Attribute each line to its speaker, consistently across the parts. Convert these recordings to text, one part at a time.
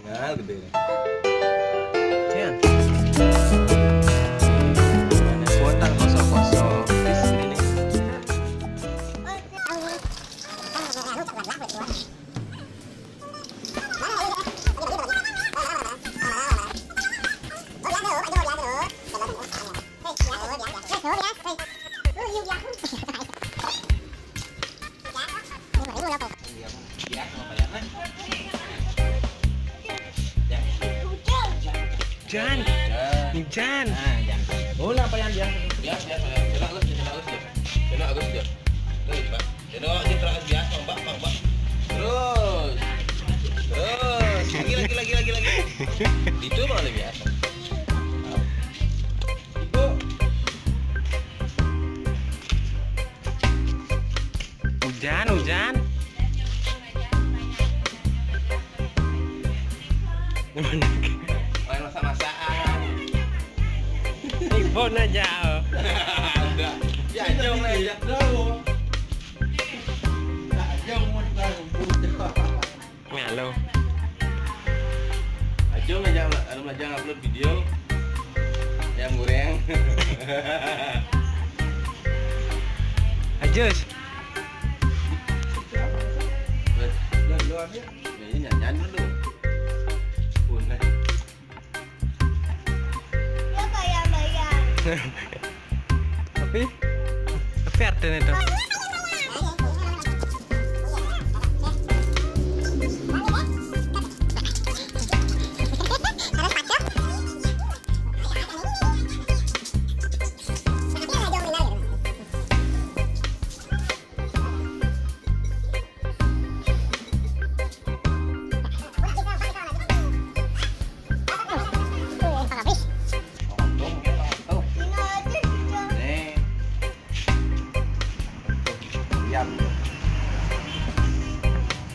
Speaker 1: Nah, gede nih.
Speaker 2: Jangan. Kuotan kosong-kosong. Bis ini. Jan, Jan.
Speaker 1: Nah, Jan. Oh, apa yang Jan? Biasa, Jangan agus dia. Terus, Pak. Jangan terus biasa, Pak. Terus. Lagi. Itu malah biasa. Ibu.
Speaker 2: Hujan.
Speaker 1: Main masak-masakan.
Speaker 2: Ibu aja.
Speaker 1: Udah. Ya, jong aja.
Speaker 2: Halo.
Speaker 1: Ajong aja upload video. Ayam goreng.
Speaker 2: Ajus.
Speaker 1: Ini nyanyi dulu. Punah.
Speaker 2: Tapi Arden itu.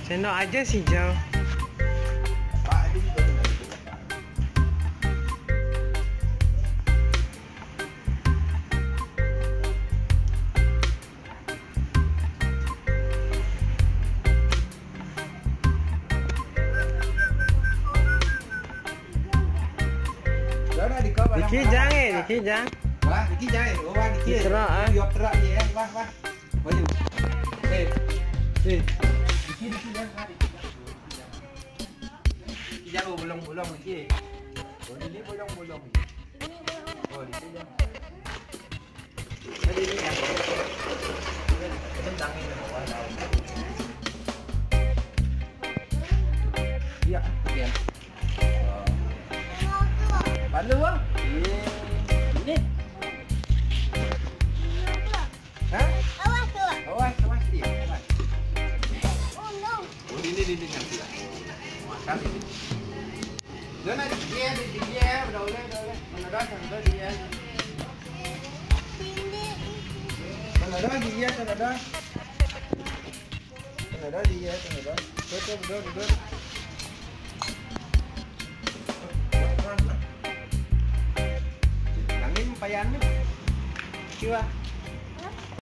Speaker 2: Sendok aja sih jauh. Diki jang.
Speaker 1: Wah, Diki jangan. Wah, Diki.
Speaker 2: Terak ah.
Speaker 1: Diop terak ni eh. Wah. Maju. Diki jangan. Diki jauh bolong-bolong Diki. Oh, ini bolong-bolong. Oh, Diki jangan. Jadi ni ya. Tentang ini bawah daun. Ya, sekian. Palu ah. Ini. Hah? Awas dia. Oh no. Oh ini nanti lah. Makan ini. Jangan dia, boleh. Mana dah dia. Mana dah dia. Betul. Angin payan ni. Kiwa.